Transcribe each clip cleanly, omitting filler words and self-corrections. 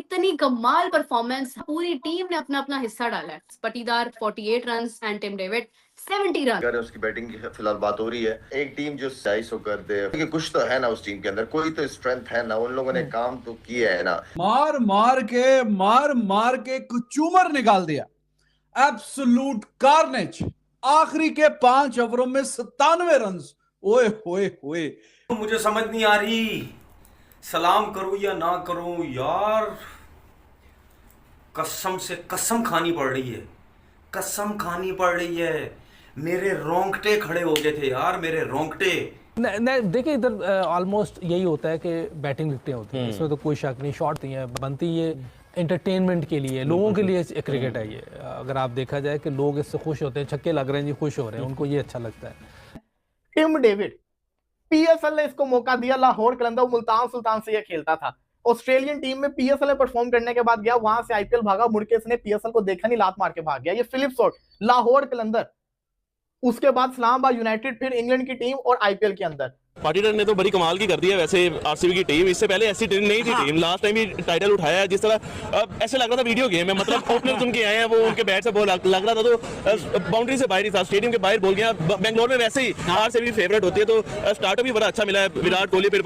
इतनी कमाल परफॉर्मेंस, पूरी टीम ने अपना अपना हिस्सा डाला है। Patidar 48 run and Tim David 70 run. अगर उसकी बैटिंग की फिलहाल बात हो रही है, एक टीम जो साइज हो कर दे, क्योंकि कुछ तो है ना उस टीम के अंदर, कोई तो स्ट्रेंथ है ना, उन लोगों ने काम तो किया है ना। मार मार के कुचूमर निकाल दिया, एब्सोल्यूट कार्नेज। आखिरी के 5 ओवरों में 97 रन। ओए होए होए, मुझे समझ नहीं आ रही सलाम करूं या ना करूं यार। कसम से कसम खानी पड़ रही है, कसम खानी पड़ रही है। मेरे रोंगटे खड़े हो गए थे यार, मेरे रोंगटे। देखिए इधर ऑलमोस्ट यही होता है कि बैटिंग विकेटें होती हैं, इसमें तो कोई शक नहीं। शॉट नहीं है बनती, ये एंटरटेनमेंट के लिए, लोगों के लिए क्रिकेट है ये। अगर आप देखा जाए कि लोग इससे खुश होते हैं, छक्के लग रहे हैं जी, खुश हो रहे हैं, उनको ये अच्छा लगता है। टिम डेविड, पीएसएल ने इसको मौका दिया। लाहौर कलंदर मुल्तान सुल्तान से ये खेलता था। ऑस्ट्रेलियन टीम में पीएसएल में परफॉर्म करने के बाद गया, वहां से आईपीएल भागा, मुड़ के इसने पीएसएल को देखा नहीं, लात मार के भाग गया। ये फिलिप शॉट, लाहौर कलंदर, उसके बाद इस्लामाबाद यूनाइटेड, फिर इंग्लैंड की टीम और आईपीएल के अंदर। पाटीदार ने तो बड़ी कमाल की कर दी है वैसे आरसीबी की टीम। इससे पहले ऐसी टीम नहीं थी। टीम लास्ट टाइम भी टाइटल उठाया है, जिस तरह ऐसे लग रहा था वीडियो गेम है। मतलब ओपनर उनके आए हैं, वो उनके बैट से बॉल लग रहा था तो बाउंड्री से बाहर ही था, स्टेडियम के बाहर बॉल गया। बेंगलोर में वैसे ही आरसीबी फेवरेट होती है, तो स्टार्टअप भी बड़ा अच्छा मिला है। विराट कोहली, फिर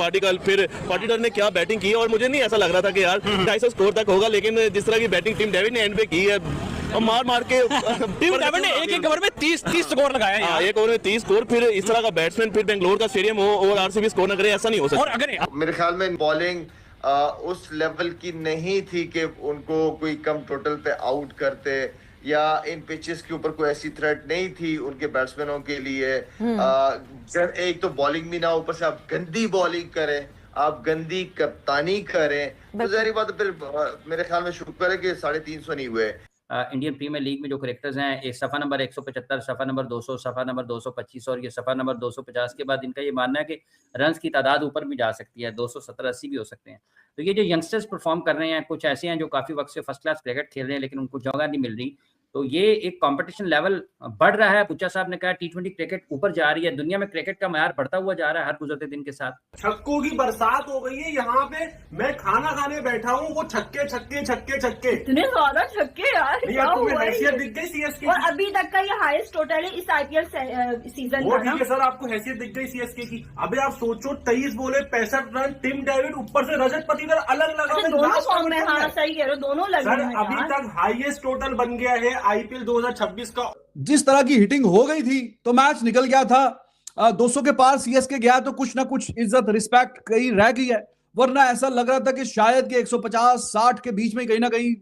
पाटीदार ने क्या बैटिंग की, और मुझे नहीं ऐसा लग रहा था कि यार 250 स्कोर तक होगा, लेकिन जिस तरह की बैटिंग टीम डेविड ने एंड पे की है, मार के टीम डेविड ने एक ओवर में 30 स्कोर लगाया है। एक ओवर में 30 स्कोर। फिर इस तरह का बैट्समैन फिर बेंगलोर का स्टेडियम हो और आरसीबी स्कोर न करे, ऐसा नहीं हो सकता। और अगर मेरे ख्याल में बॉलिंग उस लेवल की नहीं थी कि उनको कोई कम टोटल पे आउट करते, या इन पिचेस के ऊपर कोई ऐसी थ्रेट नहीं थी उनके बैट्समैनों के लिए। एक तो बॉलिंग भी ना, ऊपर से आप गंदी बॉलिंग करें, आप गंदी कप्तानी करें, तो जाहिर बात फिर मेरे ख्याल में शुक्र है कि 350 नहीं हुए। इंडियन प्रीमियर लीग में जो क्रिकेटर्स हैं, एक सफ़ा नंबर 175, सफ़ा नंबर 200, सफ़ा नंबर 225 और ये सफ़ा नंबर 250 के बाद इनका ये मानना है कि रन्स की तादाद ऊपर भी जा सकती है, 270-80 भी हो सकते हैं। तो ये जो यंगस्टर्स परफॉर्म कर रहे हैं, कुछ ऐसे हैं जो काफ़ी वक्त से फर्स्ट क्लास क्रिकेट खेल रहे हैं, लेकिन उनको जगह नहीं मिल रही। तो ये एक कंपटीशन लेवल बढ़ रहा है। पुच्चा साहब ने कहा टी20 क्रिकेट ऊपर जा रही है, दुनिया में क्रिकेट का मयार बढ़ता हुआ जा रहा है हर गुजरते दिन के साथ। छक्कों की बरसात हो गई है यहाँ पे। मैं खाना खाने बैठा हूँ, वो छक्के छक्के छक्के छक्के, इतने ज्यादा छक्के यार। तुम्हें हैसियत दिख गई सीएसके और अभी तक का ये हाईएस्ट टोटल है इस आईपीएल सीजन का। ठीक है सर, आपको हैसियत दिख गई सीएसके की। अबे आप सोचो, 23 बोले 65 रन, टिम डेविड ऊपर से रजत पटीदार अलग लगा। दोनों फॉर्म में, हाँ सही कह रहे हो, दोनों लगे हैं। अभी तक हाईएस्ट टोटल बन गया है आईपीएल 2026 का। जिस तरह की हिटिंग हो गई थी तो मैच निकल गया था। 200 के पार सीएसके गया तो कुछ ना कुछ इज्जत रिस्पेक्ट कहीं रह गई है, वरना ऐसा लग रहा था कि शायद कि 150-60 के बीच में कहीं ना कहीं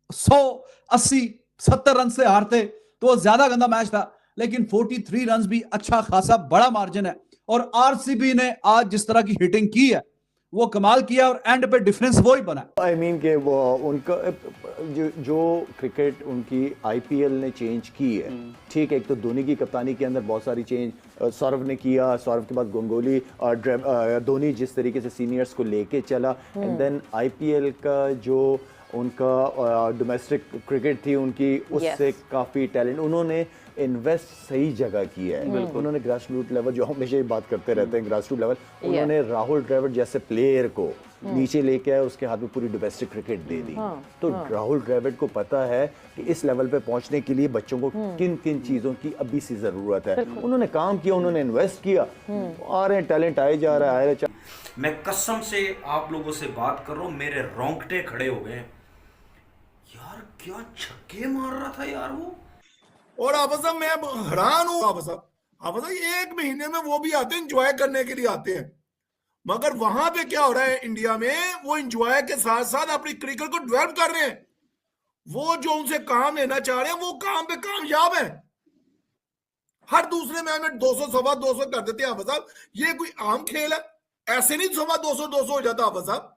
100-80-70 रन से हारते तो ज्यादा गंदा मैच था। लेकिन 43 रन भी अच्छा खासा बड़ा मार्जिन है, और आरसीबी ने आज जिस तरह की हिटिंग की है वो कमाल किया, और एंड पे डिफरेंस वो ही बना। आई मीन के वो उनका जो क्रिकेट उनकी आईपीएल ने चेंज की है, ठीक है। एक तो धोनी की कप्तानी के अंदर बहुत सारी चेंज सौरव ने किया, सौरव के बाद गंगोली और धोनी जिस तरीके से सीनियर्स को लेके चला, एंड देन आईपीएल का जो उनका डोमेस्टिक क्रिकेट थी उनकी, उससे काफ़ी टैलेंट उन्होंने इन्वेस्ट सही जगह की है। उन्होंने ग्रास रूट लेवल, जो हमेशा ये बात करते रहते हैं, ग्रास रूट लेवल, उन्होंने राहुल द्रविड़ जैसे प्लेयर को नीचे लेके आए, उसके हाथ में पूरी डोमेस्टिक क्रिकेट दे दी। तो राहुल द्रविड़ को पता है कि इस लेवल पे पहुंचने के लिए बच्चों को किन किन चीजों की अभी सी जरूरत है। उन्होंने काम किया, उन्होंने इन्वेस्ट किया, आ रहे टैलेंट आए जा रहा है। मैं कसम से आप लोगों से बात कर रहा हूँ, मेरे रोंगटे खड़े हो गए यार। क्या छक्के मार रहा था यार वो। और आप साहब मैं हैरान हूँ, आप साहब 1 महीने में वो भी आते हैं, एंजॉय करने के लिए आते हैं, मगर वहां पे क्या हो रहा है इंडिया में, वो एंजॉय के साथ साथ अपनी क्रिकेट को डेवलप कर रहे हैं। वो जो उनसे काम लेना चाह रहे हैं वो काम पे कामयाब है। हर दूसरे मैच में 200 सवा 200 कर देते हैं। आप साहब ये कोई आम खेल है? ऐसे नहीं सवा 200 हो जाता। आप साहब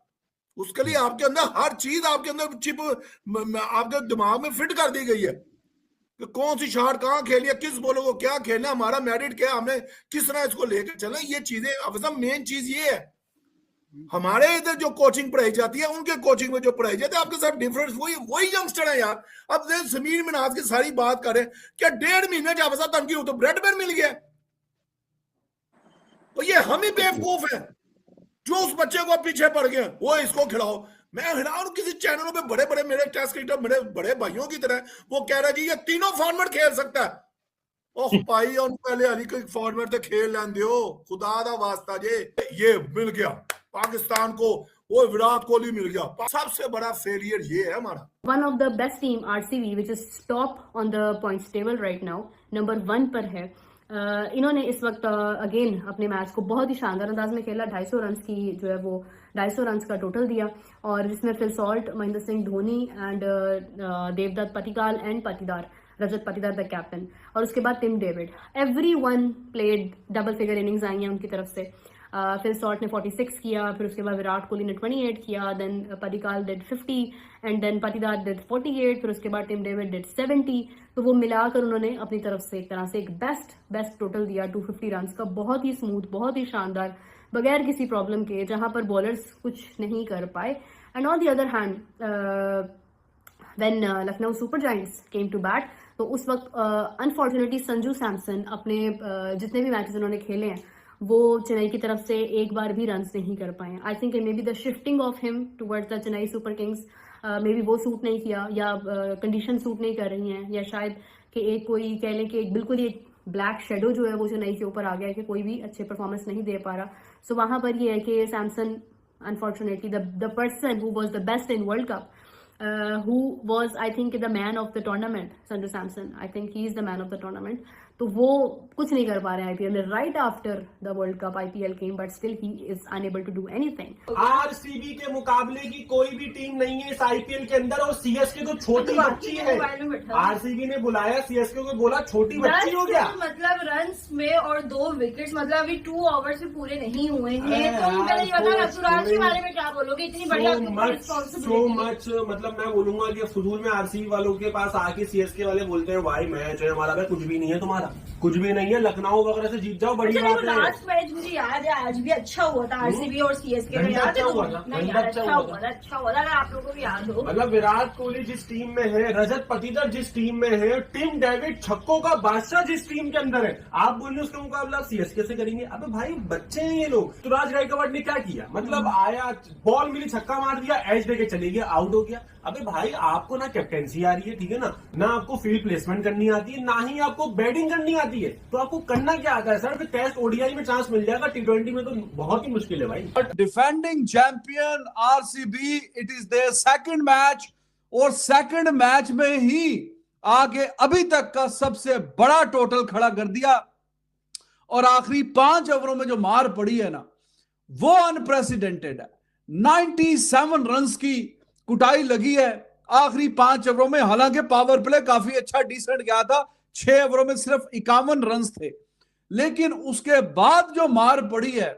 उसके लिए आपके अंदर हर चीज आपके अंदर चिप आपके दिमाग में फिट कर दी गई है कि कौन सी शॉट कहाँ खेली है, किस बॉलर को क्या खेलना, हमारा मेरिट क्या, हमने किस तरह इसको लेकर चलना। ये चीजें अब सब मेन चीज ये है। हमारे इधर जो कोचिंग पढ़ाई जाती है, उनके कोचिंग में जो पढ़ाई जाती है, आपके साथ डिफरेंस वही यंगस्टर है यार। अब समीर मिनाज की सारी बात करें, क्या 1.5 महीने जब साथ तनकी हो तो ब्रेड पर मिल गया। तो ये हम ही बेवकूफ है जो उस बच्चे को पीछे पड़ गए, वो इसको खिलाओ। मैं हैरान हूं, किसी चैनलों पे बड़े बड़े मेरे टेस्ट क्रिकेटर मेरे बड़े भाइयों की तरह वो कह रहा है जी ये तीनों फॉर्मेट खेल सकता है। ओह भाई और पहले हरी कोई फॉर्मेट से खेल लें दियो, खुदा दा वास्ता जे ये मिल गया पाकिस्तान को, वो विराट कोहली मिल गया। सबसे बड़ा फेलियर ये है हमारा। One of the best team RCB which is top on the points table right now, number 1 पर है। इन्होंने इस वक्त अगेन अपने मैच को बहुत ही शानदार अंदाज में खेला। 250 रन की जो है वो 250 रन का टोटल दिया, और जिसमें Phil Salt, Mahendra Singh Dhoni and Devdutt Padikkal and Patidar, Rajat Patidar the captain, और उसके बाद Tim David. Everyone played double figure innings आई हैं उनकी तरफ से। फिल सॉल्ट ने 46 किया, फिर उसके बाद विराट कोहली ने 28 किया, then पटिकाल did 50 and then Patidar did 48, फिर उसके बाद टिम डेविड डिड 70। तो वो मिलाकर उन्होंने अपनी तरफ से एक तरह से एक बेस्ट टोटल दिया 250 रन का, बहुत ही स्मूथ, बहुत ही शानदार, बगैर किसी प्रॉब्लम के, जहां पर बॉलर्स कुछ नहीं कर पाए। And on the other hand when Lucknow super giants came to bat, तो उस वक्त अनफॉर्चुनेटली संजू सैमसन अपने जितने भी मैचेस उन्होंने खेले हैं वो चेन्नई की तरफ से एक बार भी रन्स नहीं कर पाए। I think may be the shifting of him towards the Chennai super Kings, may be वो सूट नहीं किया, या कंडीशन सूट नहीं कर रही हैं, या शायद कि एक कोई कह लें कि एक बिल्कुल ही ब्लैक शेडो जो है वो चेन्नई के ऊपर आ गया है कि कोई भी अच्छे परफॉर्मेंस नहीं दे पा रहा। सो वहां पर ये है कि Samson unfortunately the person who was the best in world cup, who was I think the man of the tournament, Sanju Samson, I think he is the man of the tournament, तो वो कुछ नहीं कर पा रहे हैं आईपीएल में। Right after the world cup IPL came, but still he is unable to do anything. RCB के मुकाबले की कोई भी टीम नहीं है इस आईपीएल के अंदर, और सीएसके तो छोटी बच्ची है। आरसीबी ने बुलाया सीएसके को, बोला छोटी बच्ची हो गया। मतलब रन्स में और 2 विकेट्स, मतलब अभी 2 ओवर से पूरे नहीं हुए हैं। तो पहले ये बता, ऋतुराज के बारे में क्या बोलोगे? इतनी बढ़िया सो मच, मतलब मैं बोलूंगा कि फजूल में आरसीबी वालों के पास आके सीएसके वाले बोलते हैं भाई मैच है हमारा, कुछ भी नहीं है तुम्हारा, कुछ भी नहीं है, लखनऊ वगैरह से जीत जाओ, बड़ी बात है। लास्ट मैच मुझे याद है, आज भी अच्छा हुआ था आरसीबी और सीएसके में, याद है? अच्छा हुआ था, अगर आप लोगों को याद हो। मतलब विराट कोहली जिस टीम में है, रजत पटीदार जिस टीम में है, टिम डेविड छक्कों का बादशाह जिस टीम के अंदर है, आप बोल रहे उसका मुकाबला सीएसके से करेंगे? अबे भाई बच्चे हैं ये लोग। ऋतुराज गायकवाड़ ने क्या किया, मतलब आया, बॉल मिली, छक्का मार दिया, एज देके चले गया, आउट हो गया। अबे भाई आपको ना कैप्टेंसी आ रही है, ठीक है ना आपको फील्ड प्लेसमेंट करनी आती है, ना ही आपको बैटिंग करनी आती है, तो आपको करना क्या आता है सर? फिर टेस्ट ओडीआई में चांस मिल जाएगा, T20 में तो बहुत ही मुश्किल है भाई। Defending champion RCB, it is their second match, और सेकंड मैच में ही आगे अभी तक का सबसे बड़ा टोटल खड़ा कर दिया, और आखिरी 5 ओवरों में जो मार पड़ी है ना वो अनप्रेसिडेंटेड है। 97 रन की कुटाई लगी है आखिरी 5 ओवरों में। हालांकि पावर प्ले काफी अच्छा डिसेंट गया था, 6 ओवरों में सिर्फ 51 रन थे, लेकिन उसके बाद जो मार पड़ी है,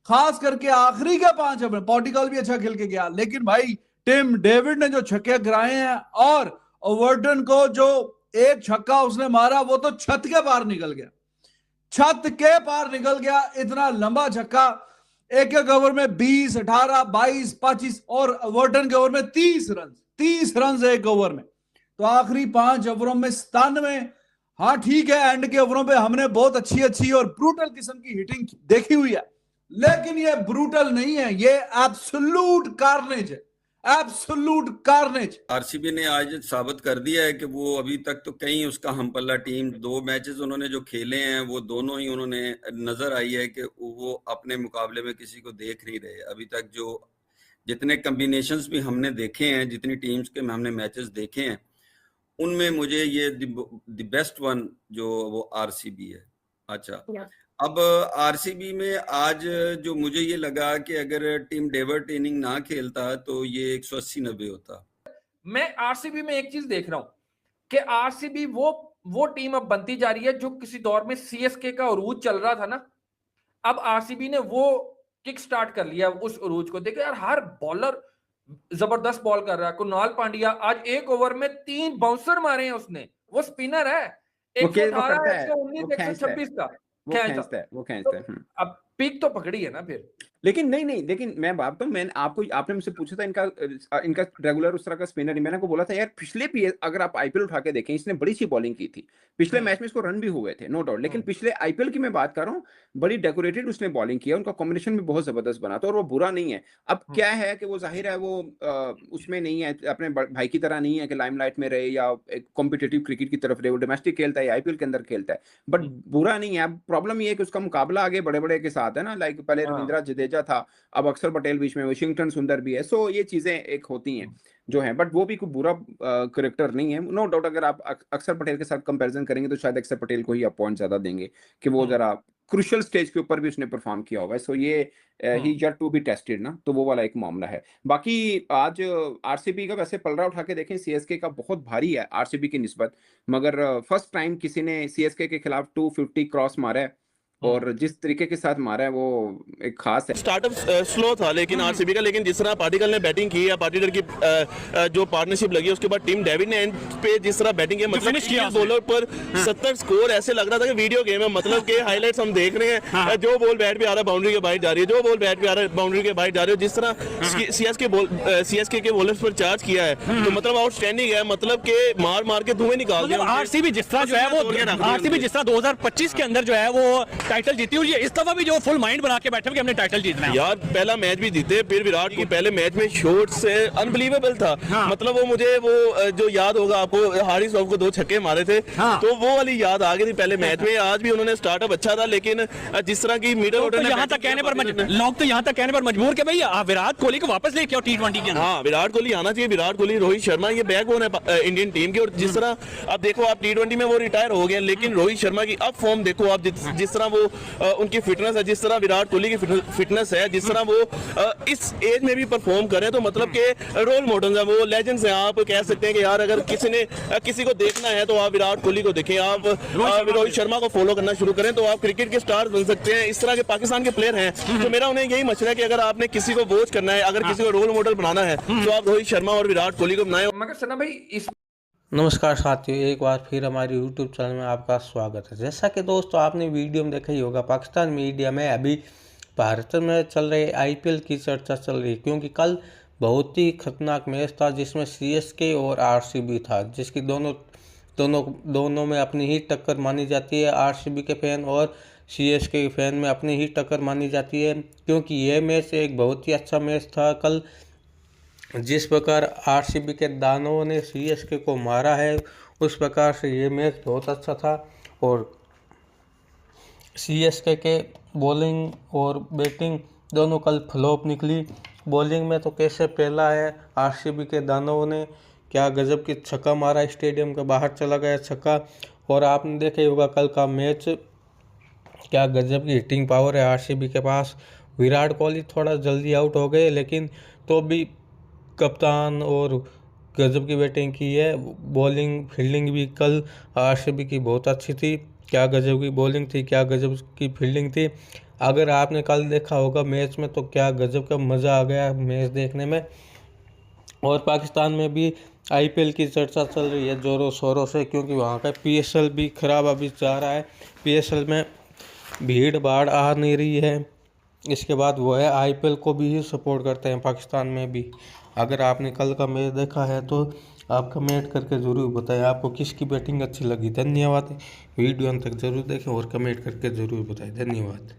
खास करके आखिरी के 5 ओवर, पॉटिकल भी अच्छा खेल के गया, लेकिन भाई टिम डेविड ने जो छक्के गिराए हैं, और ओवर्टन को जो एक छक्का उसने मारा वो तो छत के पार निकल गया, छत के पार निकल गया। इतना लंबा छक्का, एक ओवर में 20, 18, 22, 25, और ओवर्टन के ओवर में 30 रन एक ओवर में। तो आखिरी 5 ओवरों में 97। हाँ ठीक है, एंड के ओवरों पे हमने बहुत अच्छी और ब्रूटल किस्म की हिटिंग देखी हुई है, लेकिन ये ब्रूटल नहीं है, ये एब्सोल्यूट कार्नेज है, एब्सोल्यूट कार्नेज। आरसीबी ने आज साबित कर दिया है कि वो अभी तक तो कहीं उसका हमपल्ला टीम, 2 मैचेस उन्होंने जो खेले हैं वो दोनों ही उन्होंने नजर आई है कि वो अपने मुकाबले में किसी को देख नहीं रहे। अभी तक जो जितने कॉम्बिनेशंस भी हमने देखे हैं, जितनी टीम्स के हमने मैचेस देखे हैं, उनमें मुझे ये द बेस्ट वन जो वो आरसीबी है। अच्छा, अब आरसीबी में आज जो मुझे ये लगा कि अगर टिम डेविड इनिंग ना खेलता तो ये 180-90 होता। मैं आरसीबी में एक चीज देख रहा हूं कि आरसीबी वो टीम अब बनती जा रही है जो किसी दौर में सीएसके का उरूज चल रहा था ना, अब आरसीबी ने वो किक स्टार्ट कर लिया उस उरूज को। देखो यार, हर बॉलर जबरदस्त बॉल कर रहा है। कुणाल पांड्या आज 1 ओवर में 3 बाउंसर मारे हैं उसने, वो स्पिनर है, 118, 119, 126 का वो खींचता है। अब पीक तो पकड़ी है ना फिर। लेकिन नहीं, लेकिन मैं बात तो मैंने आपको आपने मुझसे पूछा था इनका रेगुलर उस तरह का स्पिनर नहीं, मैंने आपको बोला था यार पिछले अगर आप आईपीएल उठा के देखें इसने बड़ी सी बॉलिंग की थी, पिछले मैच में इसको रन भी हुए थे नो डाउट, लेकिन पिछले आईपीएल की मैं बात कर रहा हूँ, बड़ी डेकोरेटेड उसने बॉलिंग किया, उनका कॉम्बिनेशन भी बहुत जबरदस्त बना था और वो बुरा नहीं है। अब क्या है कि वो जाहिर है वो उसमें नहीं है, अपने भाई की तरह नहीं है कि लाइमलाइट में रहे या कॉम्पिटिटिव क्रिकेट की तरफ रहे, वो डोमेस्टिक खेलता है, आईपीएल के अंदर खेलता है, बट बुरा नहीं है। अब प्रॉब्लम ये है कि उसका मुकाबला आगे बड़े बड़े के साथ है ना, लाइक पहले रविंद्रा जडेजा था, अब अक्षर पटेल बीच में, वाशिंगटन सुंदर भी है, सो ये चीजें एक होती हैं जो है, बट वो भी कोई बुरा करेक्टर नहीं है नो डाउट। अगर आप अक्षर पटेल के साथ कंपैरिजन करेंगे तो शायद अक्षर पटेल को ही आप पॉइंट ज्यादा देंगे कि वो जरा क्रूशियल स्टेज के ऊपर भी उसने परफॉर्म किया होगा, सो ये ही यट टू बी टेस्टेड ना, तो वो वाला एक मामला है। बाकी आज आरसीबी का वैसे पलड़ा उठा के देखें, सीएसके का बहुत भारी है आरसीबी की निस्बत, मगर फर्स्ट टाइम किसी ने सीएसके के खिलाफ 250 क्रॉस मारा है और जिस तरीके के साथ मारा है वो एक खास है। स्टार्टअप स्लो था लेकिन आरसीबी का, लेकिन जिस तरह पार्टिकल ने बैटिंग की है, पार्टिकल की जो पार्टनरशिप लगी उसके बाद टीम डेविड ने एंड पे जिस तरह बैटिंग की, मतलब बॉलर पर 70 स्कोर, ऐसे लग रहा था कि वीडियो गेम है, मतलब के हाइलाइट्स हम देख रहे हैं, जो बॉल बैट पे आ रहा है बाउंड्री के बाहर जा रही है, जो बॉल बैट पे आ रहा है बाउंड्री के बाहर जा रही है, जिस तरह सीएसके के बॉलर्स पर चार्ज किया है तो मतलब आउटस्टैंडिंग है, मतलब के मार के धुएं निकाल दिया। आरसीबी जिस तरह जो है वो आरसीबी जिस तरह 2025 के अंदर जो है वो टाइटल जीती हुई है, इस दफा भी जो फुल माइंड बना के बैठे कि हमने टाइटल जीतना है। यार पहला मैच भी जीते, फिर विराट को पहले मैच में शॉट से अनबिलीवेबल था, मतलब वो मुझे वो जो याद होगा आपको, हारिस राव को 2 छक्के मारे थे, तो वो वाली याद आ गई थी पहले मैच में। आज भी उन्होंने स्टार्टअप अच्छा था, लेकिन जिस तरह की मिडिल ऑर्डर यहाँ तक कहने पर लोग तो यहाँ तक कहने पर मजबूर के भाई विराट कोहली को वापस लेके आओ T20 के अंदर। हाँ, विराट कोहली आना चाहिए, विराट कोहली, रोहित शर्मा, ये बैकबोन है इंडियन टीम की। और जिस तरह आप देखो, आप T20 में वो रिटायर हो गए, लेकिन रोहित शर्मा की अब फॉर्म देखो आप, जिस तरह वो उनकी फिटनेस है, जिस तरह विराट कोहली की फिटनेस है, जिस तरह वो इस एज में भी परफॉर्म करें, तो मतलब के रोल मॉडल्स हैं, वो लेजेंड्स हैं। आप कह सकते हैं कि यार अगर किसी को देखना है तो आप विराट कोहली को देखें, आप रोहित शर्मा को फॉलो करना शुरू करें तो आप क्रिकेट के स्टार बन सकते हैं। इस तरह के पाकिस्तान के प्लेयर हैं, तो मेरा उन्हें यही मशवरा है कि अगर आपने किसी को वॉच करना है, अगर किसी को रोल मॉडल बनाना है तो आप रोहित शर्मा और विराट कोहली को बनाएं। मगर सना भाई इस नमस्कार साथियों, एक बार फिर हमारे YouTube चैनल में आपका स्वागत है। जैसा कि दोस्तों आपने वीडियो में देखा ही होगा, पाकिस्तान मीडिया में अभी भारत में चल रहे आईपीएल की चर्चा चल रही है, क्योंकि कल बहुत ही खतरनाक मैच था जिसमें सीएसके और आरसीबी था, जिसकी दोनों में अपनी ही टक्कर मानी जाती है। आरसीबी के फैन और सीएसके के फैन में अपनी ही टक्कर मानी जाती है, क्योंकि यह मैच एक बहुत ही अच्छा मैच था कल। जिस प्रकार आरसीबी के दानवों ने सीएसके को मारा है, उस प्रकार से ये मैच बहुत अच्छा था। और सीएसके के बॉलिंग और बैटिंग दोनों कल फ्लॉप निकली। बॉलिंग में तो कैसे पहला है, आरसीबी के दानवों ने क्या गजब की छक्का मारा, स्टेडियम के बाहर चला गया छक्का। और आपने देखा ही होगा कल का मैच, क्या गजब की हिटिंग पावर है आरसीबी के पास। विराट कोहली थोड़ा जल्दी आउट हो गए, लेकिन तो भी कप्तान और गजब की बैटिंग की है। बॉलिंग फील्डिंग भी कल आरसीबी की बहुत अच्छी थी, क्या गजब की बॉलिंग थी, क्या गजब की फील्डिंग थी। अगर आपने कल देखा होगा मैच में तो क्या गजब का मज़ा आ गया मैच देखने में। और पाकिस्तान में भी आईपीएल की चर्चा चल रही है ज़ोरों शोरों से, क्योंकि वहाँ का पीएसएल भी ख़राब अभी जा रहा है, पीएसएल में भीड़ भाड़ आ नहीं रही है। इसके बाद वो है आईपीएल को भी ही सपोर्ट करते हैं पाकिस्तान में भी। अगर आपने कल का मैच देखा है तो आप कमेंट करके ज़रूर बताएं आपको किसकी बैटिंग अच्छी लगी। धन्यवाद, वीडियो अंत तक ज़रूर देखें और कमेंट करके ज़रूर बताएं। धन्यवाद।